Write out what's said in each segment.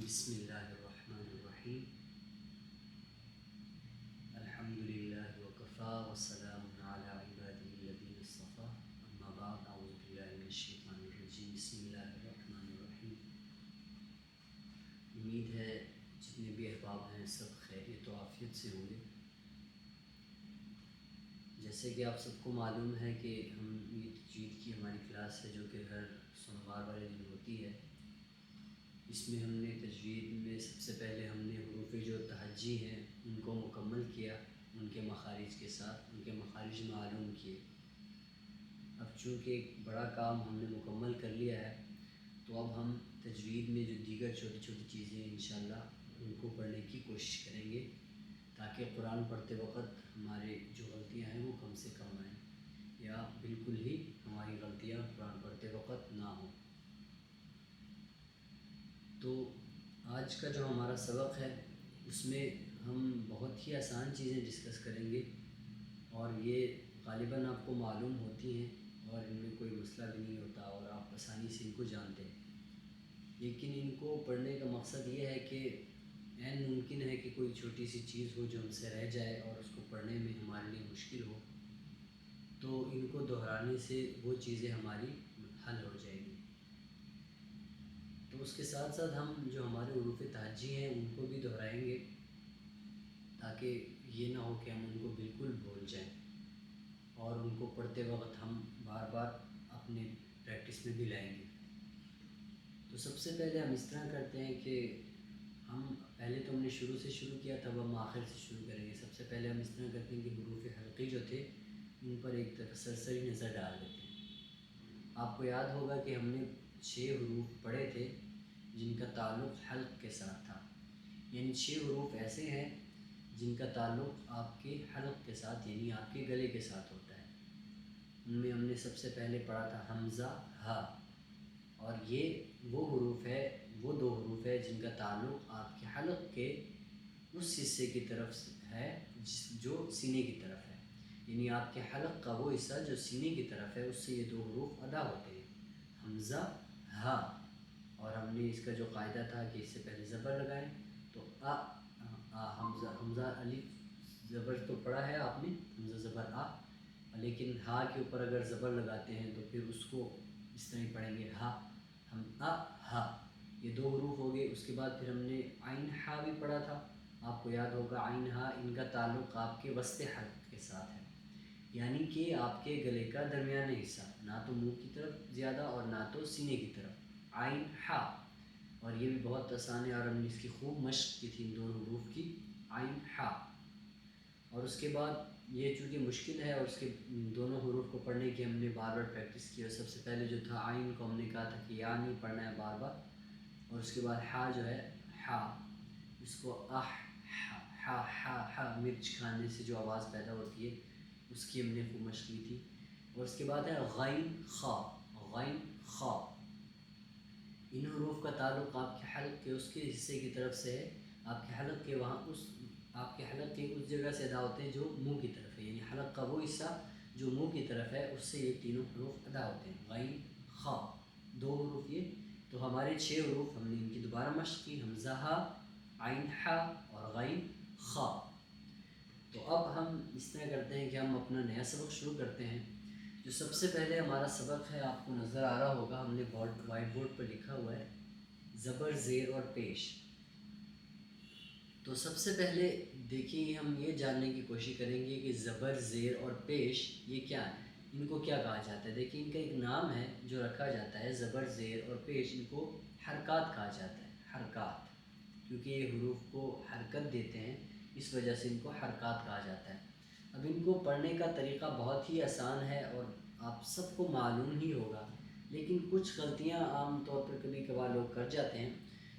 بسم اللہ الرحمن الرحیم الحمد للہ وکفا وسلام علی عبادہ الذین اصطفیٰ اما بعد اعوذ باللہ من الشیطان الرجیم بسم اللہ الرحمن الرحیم۔ امید ہے جتنے بھی احباب ہیں سب خیریت و عافیت سے ہوں گے۔ جیسے کہ آپ سب کو معلوم ہے کہ ہم یہ تجوید کی ہماری کلاس ہے جو کہ ہر سوموار والے دن ہوتی ہے۔ اس میں ہم نے تجوید میں سب سے پہلے ہم نے حروف جو تہجی ہیں ان کو مکمل کیا، ان کے مخارج کے ساتھ ان کے مخارج معلوم کیے۔ اب چونکہ ایک بڑا کام ہم نے مکمل کر لیا ہے تو اب ہم تجوید میں جو دیگر چھوٹی چھوٹی چیزیں ہیں انشاءاللہ ان کو پڑھنے کی کوشش کریں گے تاکہ قرآن پڑھتے وقت ہمارے جو غلطیاں ہیں وہ کم سے کم آئیں یا بالکل ہی ہماری غلطیاں قرآن پڑھتے وقت نہ ہوں۔ تو آج کا جو ہمارا سبق ہے اس میں ہم بہت ہی آسان چیزیں ڈسکس کریں گے اور یہ غالباً آپ کو معلوم ہوتی ہیں اور ان میں کوئی مسئلہ بھی نہیں ہوتا اور آپ آسانی سے ان کو جانتے ہیں، لیکن ان کو پڑھنے کا مقصد یہ ہے کہ عین ممکن ہے کہ کوئی چھوٹی سی چیز ہو جو ہم سے رہ جائے اور اس کو پڑھنے میں ہمارے لیے مشکل ہو، تو ان کو دہرانے سے وہ چیزیں ہماری حل ہو جائیں گی۔ تو اس کے ساتھ ساتھ ہم جو ہمارے حروف تہجی ہیں ان کو بھی دہرائیں گے تاکہ یہ نہ ہو کہ ہم ان کو بالکل بھول جائیں اور ان کو پڑھتے وقت ہم بار بار اپنے پریکٹس میں بھی لائیں گے۔ تو سب سے پہلے ہم اس طرح کرتے ہیں کہ ہم پہلے تو ہم نے شروع سے شروع کیا تھا، اب ہم آخر سے شروع کریں گے۔ سب سے پہلے ہم اس طرح کرتے ہیں کہ حروف حلقی جو تھے ان پر ایک سرسری نظر ڈال دیتے ہیں۔ آپ کو یاد ہوگا کہ ہم نے 6 حروف پڑھے تھے جن کا تعلق حلق کے ساتھ تھا، یعنی 6 حروف ایسے ہیں جن کا تعلق آپ کے حلق کے ساتھ یعنی آپ کے گلے کے ساتھ ہوتا ہے۔ ان میں ہم نے سب سے پہلے پڑھا تھا حمزہ، ہا، اور یہ وہ حروف ہے، وہ 2 حروف ہے جن کا تعلق آپ کے حلق کے اس حصے کی طرف ہے جو سینے کی طرف ہے، یعنی آپ کے حلق کا وہ حصہ جو سینے کی طرف ہے اس سے یہ 2 حروف ادا ہوتے ہیں، حمزہ، ہا۔ اور ہم نے اس کا جو قاعدہ تھا کہ اس سے پہلے زبر لگائیں تو حمزہ الف زبر تو پڑھا ہے آپ نے، حمزہ زبر آ، لیکن ہا کے اوپر اگر زبر لگاتے ہیں تو پھر اس کو اس طرح پڑھیں گے ہا، ہم ہا، یہ 2 حروف ہو گئے۔ اس کے بعد پھر ہم نے عین ہا بھی پڑھا تھا، آپ کو یاد ہوگا عین ہا، ان کا تعلق آپ کے وسط حلق کے ساتھ ہے، یعنی کہ آپ کے گلے کا درمیانی حصہ، نہ تو منہ کی طرف زیادہ اور نہ تو سینے کی طرف، عین ہا۔ اور یہ بھی بہت آسان ہے اور ہم نے اس کی خوب مشق کی تھی ان دونوں حروف کی، عین ہا۔ اور اس کے بعد یہ چونکہ مشکل ہے اور اس کے دونوں حروف کو پڑھنے کی ہم نے بار بار پریکٹس کی، اور سب سے پہلے جو تھا عین کو ہم نے کہا تھا کہ یا نہیں پڑھنا ہے بار بار، اور اس کے بعد ہا جو ہے ہا، اس کو ہا ہا ہا مرچ کھانے سے جو آواز پیدا ہوتی ہے اس کی ہم نے خوب مشق کی تھی۔ اور اس کے بعد ہے غین خا، غین خا۔ ان حروف کا تعلق آپ کے حلق کے اس کے حصے کی طرف سے ہے، آپ کے حلق کے وہاں آپ کے حلق کے اس جگہ سے ادا ہوتے ہیں جو منہ کی طرف ہے، یعنی حلق کا وہ حصہ جو منہ کی طرف ہے اس سے یہ تینوں حروف ادا ہوتے ہیں، غین خا، 2 حروف یہ۔ تو ہمارے 6 حروف ہم نے ان کی دوبارہ مشق کی، حمزہ ہا، عین ہا اور غین خا۔ تو اب ہم اس طرح کرتے ہیں کہ ہم اپنا نیا سبق شروع کرتے ہیں۔ جو سب سے پہلے ہمارا سبق ہے آپ کو نظر آ رہا ہوگا، ہم نے وائٹ بورڈ پر لکھا ہوا ہے زبر، زیر اور پیش۔ تو سب سے پہلے دیکھیے ہم یہ جاننے کی کوشش کریں گے کہ زبر، زیر اور پیش یہ کیا ہیں، ان کو کیا کہا جاتا ہے۔ دیکھیے ان کا ایک نام ہے جو رکھا جاتا ہے، زبر، زیر اور پیش، ان کو حرکات کہا جاتا ہے، حرکات، کیونکہ یہ حروف کو حرکت دیتے ہیں اس وجہ سے ان کو حرکات کہا جاتا ہے۔ اب ان کو پڑھنے کا طریقہ بہت ہی آسان ہے اور آپ سب کو معلوم ہی ہوگا، لیکن کچھ غلطیاں عام طور پر کبھی کبھار لوگ کر جاتے ہیں،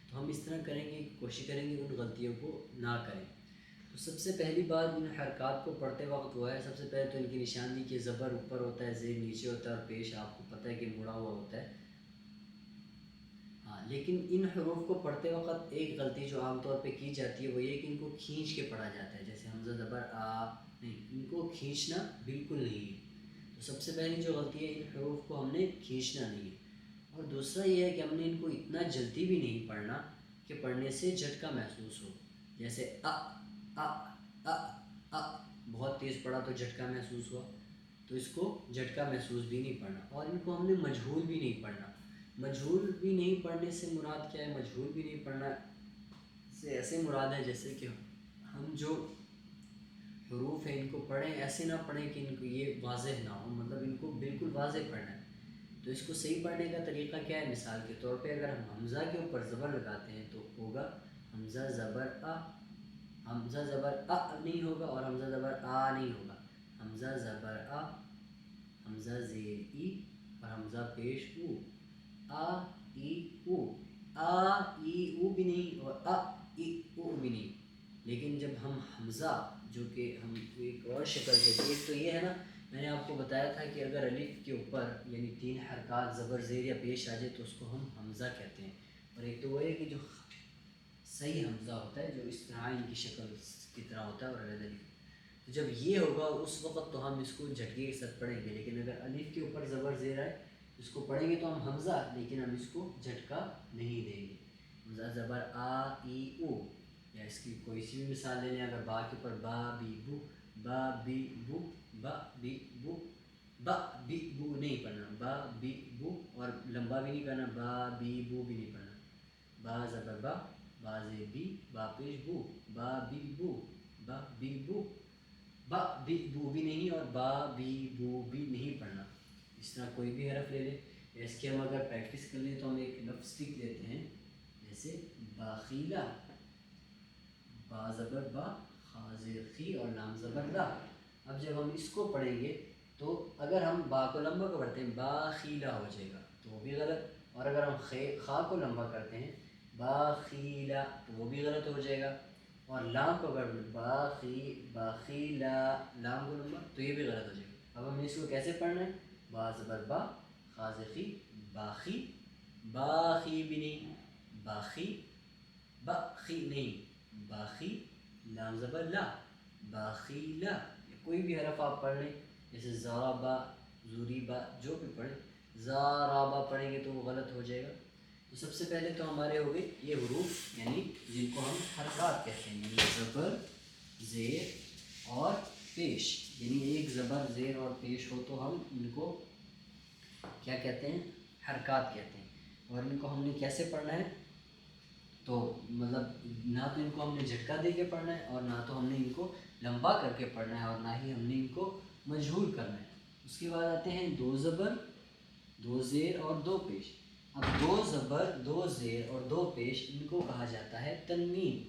تو ہم اس طرح کریں گے، کوشش کریں گے ان غلطیوں کو نہ کریں۔ تو سب سے پہلی بات ان حرکات کو پڑھتے وقت وہ ہے، سب سے پہلے تو ان کی نشاندہی کہ زبر اوپر ہوتا ہے، زیر نیچے ہوتا ہے اور پیش آپ کو پتہ ہے کہ مڑا ہوا ہوتا ہے۔ ہاں، لیکن ان حروف کو پڑھتے وقت ایک غلطی جو عام طور پہ کی جاتی ہے وہ یہ کہ ان کو کھینچ کے پڑھا جاتا ہے، جیسے حمزہ زبر آ، نہیں، ان کو کھینچنا بالکل نہیں ہے۔ تو سب سے پہلی جو غلطی ہے، ان حروف کو ہم نے کھینچنا نہیں ہے۔ اور دوسرا یہ ہے کہ ہم نے ان کو اتنا جلدی بھی نہیں پڑھنا کہ پڑھنے سے جھٹکا محسوس ہو. جیسے بہت تیز پڑھا تو جھٹکا محسوس ہوا, تو اس کو جھٹکا محسوس بھی نہیں پڑھنا. اور ان کو ہم نے مجہول بھی نہیں پڑھنا. مجہول بھی نہیں پڑھنے سے مراد کیا ہے؟ مجہول بھی نہیں پڑھنا سے ایسے مراد ہے جیسے کہ ہم جو حروف ہیں ان کو پڑھیں, ایسے نہ پڑھیں کہ ان کو یہ واضح نہ ہو, مطلب ان کو بالکل واضح پڑھنا ہے. تو اس کو صحیح پڑھنے کا طریقہ کیا ہے؟ مثال کے طور پہ اگر ہم حمزہ کے اوپر زبر لگاتے ہیں تو ہوگا حمزہ زبر آ. حمزہ زبر نہیں ہوگا اور حمزہ زبر نہیں ہوگا. حمزہ زبر حمزہ زیر ای اور حمزہ پیش او. ای او. ای او بھی نہیں اور ای او بھی نہیں. لیکن جب ہم حمزہ, جو کہ ہم ایک اور شکل دیتے ہیں, ایک تو یہ ہے نا, میں نے آپ کو بتایا تھا کہ اگر الف کے اوپر یعنی 3 حرکات زبر زیر یا پیش آ جائے تو اس کو ہم حمزہ کہتے ہیں. اور ایک تو وہ ہے کہ جو صحیح حمزہ ہوتا ہے, جو اس طرح ان کی شکل کی طرح ہوتا ہے, اور الف. تو جب یہ ہوگا اس وقت تو ہم اس کو جھٹکے کے ساتھ پڑھیں گے. لیکن اگر الف کے اوپر زبر زیر آئے اس کو پڑھیں گے تو ہم حمزہ, لیکن ہم اس کو جھٹکا نہیں دیں گے. حمزہ زبر ای او, یا اس کی کوئی سی بھی مثال لے لیں. اگر با کے اوپر با بی بو, با بی بو, با بی بو, با بی بو نہیں پڑھنا. با بی بو, اور لمبا بھی نہیں کرنا. با بی بو بھی نہیں پڑھنا. با زبر با زیر بی, با پیش بو, با بی بو, با بی بو, با بی بو بھی نہیں اور با بی بو بھی نہیں پڑھنا. اس طرح کوئی بھی حرف لے لیں. اس کے ہم اگر پریکٹس کر لیں تو ہم ایک لفظ لکھ لیتے ہیں, جیسے باخیلہ. با زبر با, خا زیر خی اور لام زبر لا. اب جب ہم اس کو پڑھیں گے تو اگر ہم با کو لمبا کو پڑھتے ہیں باخیلہ ہو جائے گا, تو وہ بھی غلط. اور اگر ہم خا کو لمبا کرتے ہیں باخیلہ, تو وہ بھی غلط ہو جائے گا. اور لام کو اگر باخیلہ, لام کو لمبا, تو یہ بھی غلط ہو جائے گا. اب ہمیں اس کو کیسے پڑھنا ہے؟ با زبر با, خا زیر خی, باخی. باخی بھی نہیں, باخی. باخی نہیں, باخی. لام زبر لا, باخیلا. کوئی بھی حرف آپ پڑھ لیں, جیسے زارابا, زوریبا, جو بھی پڑھیں. زارابا پڑھیں گے تو وہ غلط ہو جائے گا. تو سب سے پہلے تو ہمارے ہو گئے یہ حروف, یعنی جن کو ہم حرکات کہتے ہیں, یعنی زبر زیر اور پیش. یعنی ایک زبر زیر اور پیش ہو تو ہم ان کو کیا کہتے ہیں؟ حرکات کہتے ہیں. اور ان کو ہم نے کیسے پڑھنا ہے؟ تو مطلب نہ تو ان کو ہم نے جھٹکا دے کے پڑھنا ہے, اور نہ تو ہم نے ان کو لمبا کر کے پڑھنا ہے, اور نہ ہی ہم نے ان کو مجہول کرنا ہے. اس کے بعد آتے ہیں 2 زبر 2 زیر اور 2 پیش. اب 2 زبر 2 زیر اور 2 پیش, ان کو کہا جاتا ہے تنوین.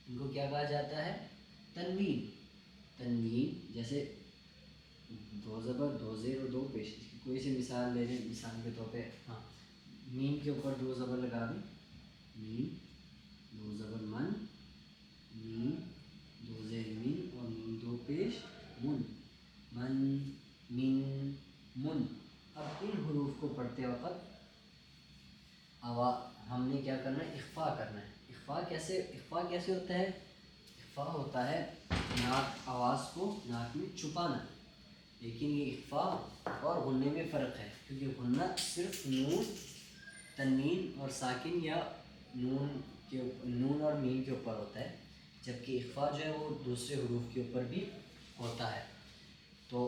ان کو کیا کہا جاتا ہے؟ تنوین. تنوین جیسے 2 زبر 2 زیر اور 2 پیش. اس کی کوئی سی مثال لے لیں. مثال کے طور پہ میم کے اوپر 2 زبر لگا دیں, میم. 2 زبر من, میم. 2 زیر مین اور میم 2 پیش من, من, من, من. اب ان حروف کو پڑھتے وقت ہم نے کیا کرنا ہے؟ اخفا کرنا ہے. اخفا کیسے ہوتا ہے؟ اخفا ہوتا ہے ناک, آواز کو ناک میں چھپانا. لیکن یہ اخفا اور غنّے میں فرق ہے, کیونکہ غنّہ صرف نون, تنوین اور ساکن یا نون اور میم کے اوپر ہوتا ہے, جبکہ اخفا جو ہے وہ دوسرے حروف کے اوپر بھی ہوتا ہے. تو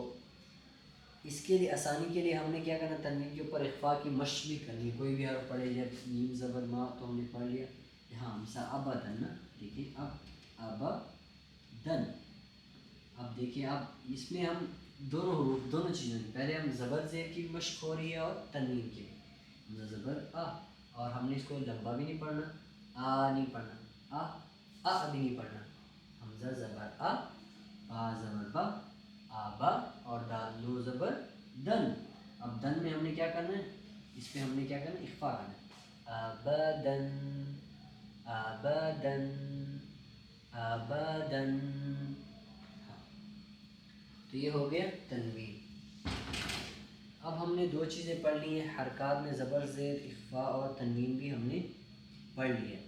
اس کے لیے آسانی کے لیے ہم نے کیا کرنا؟ تنوین کے اوپر اخفا کی مشق بھی کرنی. کوئی بھی حرف پڑھے, جب میم زبر ما تو ہم نے پڑھ لیا. ہاں مثال ابدن نا, دیکھیے اب ابدن. اب دیکھیے اب اس میں ہم دونوں حروف, دونوں چیزیں, پہلے ہم زبر زیر کی مشق ہو رہی ہے اور تنوین کی. زبر اور ہم نے اس کو لمبا بھی نہیں پڑھنا, نہیں پڑھنا, بھی نہیں پڑھنا. حمزہ زبر با زبر با, آبا, اور دال 2 زبر دن. اب دن میں ہم نے کیا کرنا ہے؟ اس پہ ہم نے کیا کرنا ہے؟ اخفا کرنا ہے. ابدن, ابدن, ابدن. تو یہ ہو گیا تنوین. اب ہم نے 2 چیزیں پڑھ لی ہیں, حرکات میں زبر زیر, اخفا اور تنوین بھی ہم نے پڑھ لیا.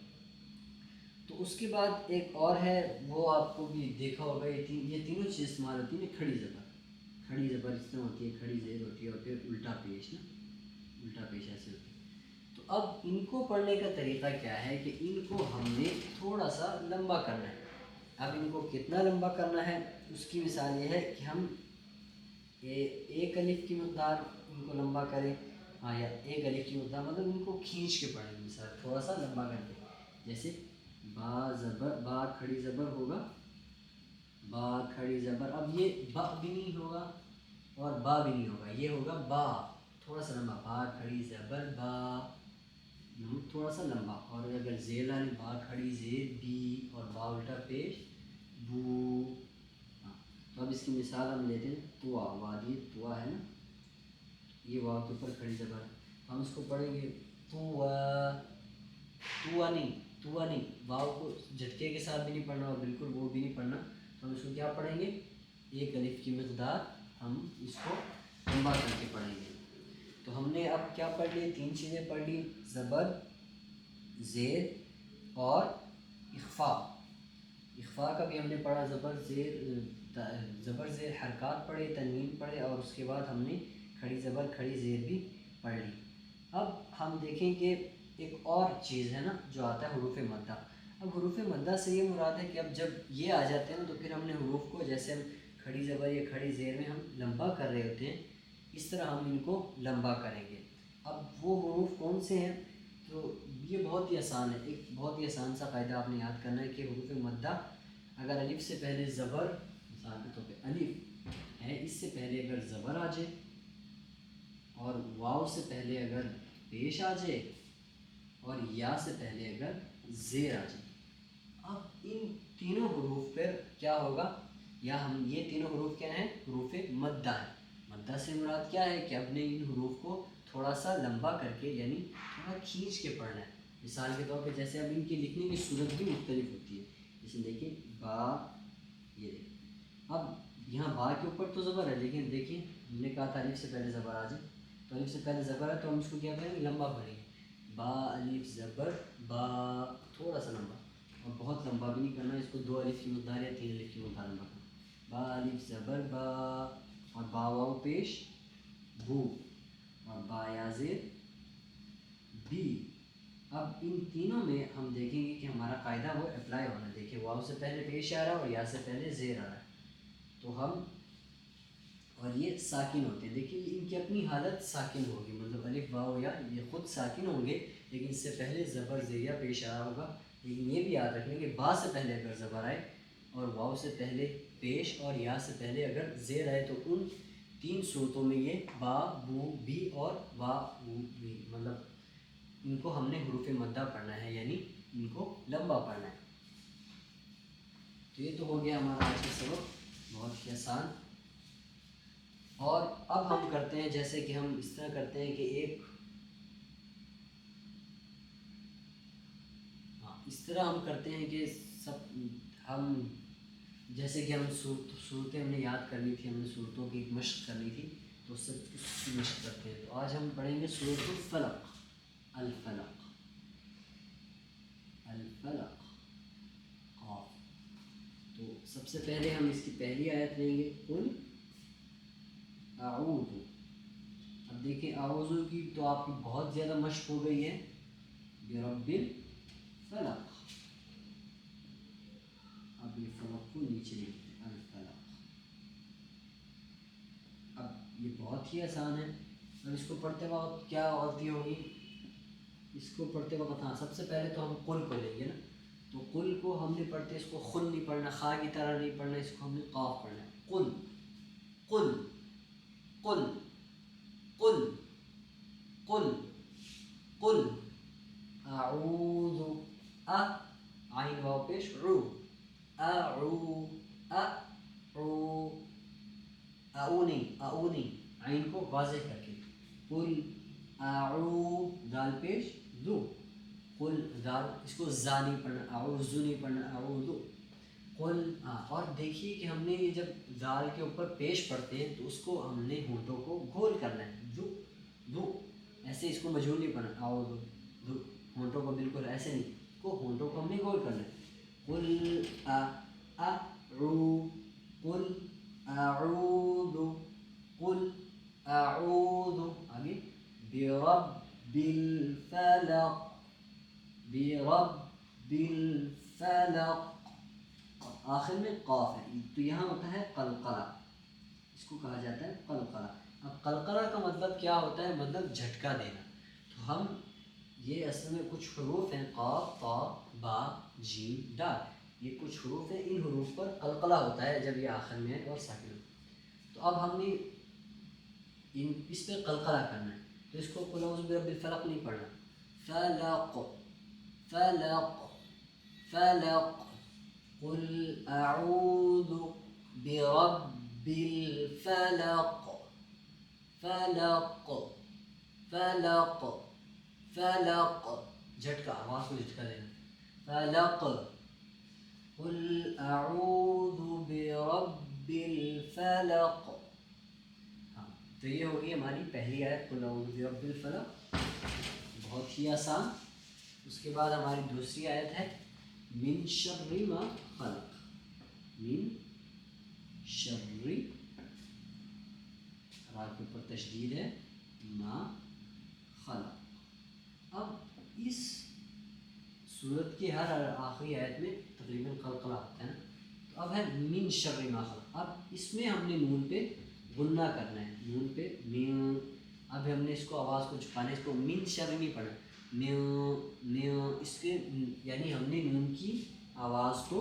تو اس کے بعد ایک اور ہے, وہ آپ کو بھی دیکھا ہوگا, یہ تینوں چیزیں استعمال ہوتی ہیں. کھڑی زبر, اس طرح ہوتی ہے, کھڑی زیر ہوتی ہے, اور پھر الٹا پیش نا, الٹا پیش ایسے ہوتی ہے. تو اب ان کو پڑھنے کا طریقہ کیا ہے کہ ان کو ہم نے تھوڑا سا لمبا کرنا ہے. اب ان کو کتنا لمبا کرنا ہے اس کی مثال یہ ہے کہ ہم ایک الف کی مقدار ان کو لمبا کریں. ہاں، یا ایک الف کی مقدار مطلب ان کو کھینچ کے پڑھیں. مثال تھوڑا سا لمبا کر کے، جیسے با زبر، با کھڑی زبر ہوگا، با کھڑی زبر. اب یہ با بھی نہیں ہوگا اور با بھی نہیں ہوگا، یہ ہوگا با تھوڑا سا لمبا. با کھڑی زبر با، تھوڑا سا لمبا. اور اگر زیر لائن با کھڑی زیر بی اور با الٹا پیش بو. ہاں، تو اب اس کی مثال ہم لیتے ہیں توا. وادی توا ہے نا، یہ واو کے اوپر کھڑی زبر. ہم اس کو پڑھیں گے توا. توا نہیں، توا نہیں، واو کو جھٹکے کے ساتھ بھی نہیں پڑھنا اور بالکل وہ بھی نہیں پڑھنا. تو ہم اس کو کیا پڑھیں گے؟ ایک الف کی مقدار ہم اس کو لمبا کر کے پڑھیں گے. تو ہم نے اب کیا پڑھ لی؟ 3 چیزیں پڑھ لی: زبر، زیر اور اخفا. اخفا کا بھی ہم نے پڑھا. زبر زیر حرکات پڑھے، تنوین پڑھے، اور اس کے بعد ہم نے کھڑی زبر کھڑی زیر بھی پڑھ لی. اب ہم دیکھیں کہ ایک اور چیز ہے نا جو آتا ہے حروف مدہ. اب حروف مدہ سے یہ مراد ہے کہ اب جب یہ آ جاتے ہیں نا تو پھر ہم نے حروف کو جیسے ہم کھڑی زبر یا کھڑی زیر میں ہم لمبا کر رہے ہوتے ہیں، اس طرح ہم ان کو لمبا کریں گے. اب وہ حروف کون سے ہیں؟ تو یہ بہت ہی آسان ہے. ایک بہت ہی آسان سا قاعدہ آپ نے یاد کرنا ہے کہ حروف مدہ اگر الف سے پہلے زبر، مثال کے طور پہ الف ہے، اس سے پہلے اگر زبر آ جائے اور واو سے پہلے اگر پیش آ جائے اور یا سے پہلے اگر زیر آ جائے، اب ان تینوں حروف پر کیا ہوگا؟ یا ہم یہ تینوں حروف کیا ہیں؟ حروف مدہ ہیں. مدہ سے مراد کیا ہے کہ اب نے ان حروف کو تھوڑا سا لمبا کر کے یعنی تھوڑا کھینچ کے پڑھنا ہے. مثال کے طور پہ جیسے اب ان کی لکھنے کی صورت بھی مختلف ہوتی ہے. جیسے دیکھیں با، یہ دیکھیں اب یہاں با کے اوپر تو زبر ہے، لیکن دیکھیں ہم نے کہا تھا الف سے پہلے زبر آ جائے، تو الف سے پہلے زبر ہے تو ہم اس کو کیا کریں گے؟ لمبا پڑھیں گے. با الف زبر با، تھوڑا سا لمبا، اور بہت لمبا بھی نہیں کرنا. اس کو 2 الف کی مقدار یا 3 الف کی مقدار لمبا کرنا. با الف زبر با، اور با واو پیش بو، اور با یا زیر بی. اب ان تینوں میں ہم دیکھیں گے کہ ہمارا قاعدہ وہ اپلائی ہونا ہے. دیکھیں واو سے پہلے پیش آ رہا ہے اور یا سے پہلے زیر آ رہا ہے، تو ہم اور یہ ساکن ہوتے ہیں. دیکھیے ان کی اپنی حالت ساکن ہوگی، مطلب الف واو یا یہ خود ساکن ہوں گے، لیکن اس سے پہلے زبر زیرہ پیش آ رہا ہوگا. لیکن یہ بھی یاد رکھیں کہ با سے پہلے اگر زبر آئے اور واو سے پہلے پیش اور یا سے پہلے اگر زیر آئے تو ان 3 صورتوں میں یہ با بو بی اور وا بو بی، مطلب ان کو ہم نے حروف مدہ پڑھنا ہے، یعنی ان کو لمبا پڑھنا ہے. تو یہ تو ہو گیا ہمارا آج کا سبق، بہت ہی آسان. اور اب ہم کرتے ہیں جیسے کہ ہم اس طرح کرتے ہیں کہ اس طرح ہم کرتے ہیں کہ ہم جیسے کہ ہم صورتیں ہم نے یاد کرنی تھی، ہم نے صورتوں کی مشق کرنی تھی، تو اس کی مشق کرتے ہیں. تو آج ہم پڑھیں گے سورۃ الفلق. الفلق، الفلق قاف. تو سب سے پہلے ہم اس کی پہلی آیت لیں گے، قل اعوذ. اب دیکھیں اعوذ کی تو آپ کی بہت زیادہ مشق ہو گئی ہے، برب الفلق. اب یہ فلق کو نیچے لکھتے ہیں، الفلق. اب یہ بہت ہی آسان ہے. اب اس کو پڑھتے وقت کیا غلطی ہوگی؟ اس کو پڑھتے وقت سب سے پہلے تو ہم قل کو لیں گے نا. تو قل کو ہم نے پڑھتے اس کو خن نہیں پڑھنا، خا کی طرح نہیں پڑھنا، اس کو ہم نے قاف پڑھنا ہے. قل قل قل قل قل قل اعوذ، عین واو پیش عو، اعو اعو، اعونی اعونی، عین کو واضح کر کے. قل اعو، دال پیش ذو، قل دال اس کو زا نہیں پڑھنا، اعوذ نہیں پڑھنا، اعوذ قل. اور دیکھیے کہ ہم نے یہ جب دال کے اوپر پیش پڑھتے ہیں تو اس کو ہم نے ہونٹوں کو گول کرنا ہے. ذو ذو، ایسے اس کو مجھول نہیں پڑھنا، اعوذ ذو، ہونٹوں کو بالکل ایسے نہیں، ہونٹوں کو ہم نے گول کرنا ہے. قل اعو، قل اعوذ، قل اعوذ. آگے برب الفلق برب الفلق. آخر میں قاف ہے تو یہاں ہوتا ہے قلقلہ، اس کو کہا جاتا ہے قلقلہ. اب قلقلہ کا مطلب کیا ہوتا ہے؟ مطلب جھٹکا دینا. تو ہم یہ اصل میں کچھ حروف ہیں، قاف، طا، با، جیم، دال، یہ کچھ حروف ہیں. ان حروف پر قلقلہ ہوتا ہے جب یہ آخر میں ہے اور ساکن. تو اب ہم نے اس پہ قلقلہ کرنا ہے. تو اس کو قل اعوذ برب الفلق نہیں پڑھنا. فلق فلق فلق. قل اعوذ برب الفلق فلق فلق فلق. جھٹکا، آواز کو جھٹکا دینا. فلق. قل اعوذ برب الفلق. ہاں، تو یہ ہوگی ہماری پہلی آیت قل اعوذ برب الفلق، بہت ہی آسان. اس کے بعد ہماری دوسری آیت ہے من شر ما خلق. من شر، را کے اوپر تشدید ہے، ما خلق. اب اس سورت کی ہر آخری آیت میں تقریباً قلقلہ ہوتا ہے نا. تو اب ہے من شر ما خلق. اب اس میں ہم نے نون پہ غنہ کرنا ہے، نون پہ من. اب ہم نے اس کو آواز کو چھپانا ہے، اس کو من شر نہیں پڑھنا، اس کے یعنی ہم نے نون کی آواز کو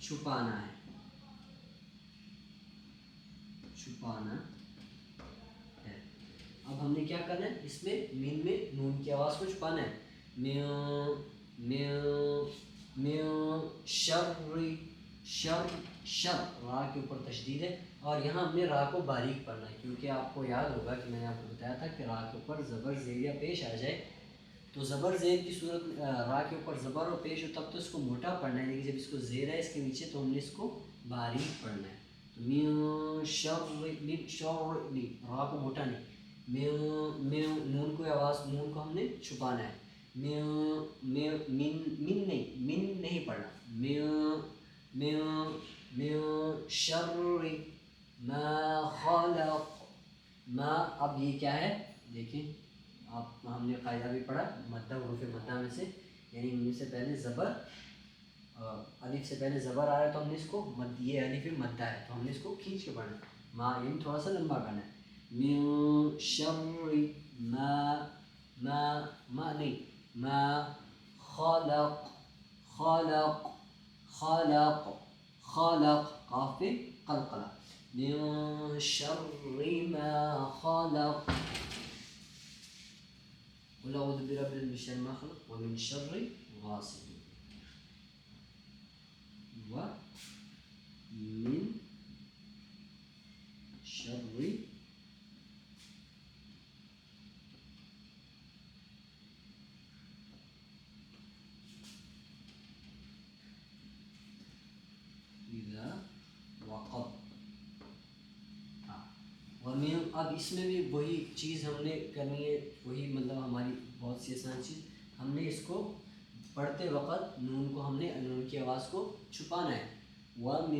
چھپانا ہے، چھپانا ہے. اب ہم نے کیا کرنا ہے؟ اس میں من میں نون کی آواز کو چھپانا ہے. شر، شر، شر، را کے اوپر تشدید ہے. اور یہاں ہم نے را کو باریک پڑھنا ہے، کیونکہ آپ کو یاد ہوگا کہ میں نے آپ کو بتایا تھا کہ را کے اوپر زبر زیر یا پیش آ جائے تو زبر زیر کی صورت، را کے اوپر زبر اور پیش ہو تب تو اس کو موٹا پڑھنا ہے، لیکن جب اس کو زیر ہے اس کے نیچے تو ہم نے اس کو باریک پڑھنا ہے. تو من شر، من شر نہیں، را کو موٹا نہیں، نون کو آواز، نون کو ہم نے چھپانا ہے. من نہیں پڑھنا. من شر ما خلق. ما، اب یہ کیا ہے دیکھیں آپ، ہم نے قاعدہ بھی پڑھا مدہ، حروف مدہ میں سے، یعنی ان سے پہلے زبر، الف سے پہلے زبر آ رہا ہے تو ہم نے اس کو یہ الف مدہ ہے تو ہم نے اس کو کھینچ کے پڑھنا. ما یعنی تھوڑا سا لمبا کرنا ہے. من شر ما نہیں، ما خلق خلق خلق خلق. قاف پہ قلقلہ. من شر ما خلق. قل اعوذ برب من شر ما خلق ومن شر غاسق ومن شر اذا وقب. ومن، اب اس میں بھی وہی چیز ہم نے کرنی ہے، وہی مطلب ہماری بہت سی آسان چیز. ہم نے اس کو پڑھتے وقت نون کو، ہم نے نون کی آواز کو چھپانا ہے. ومن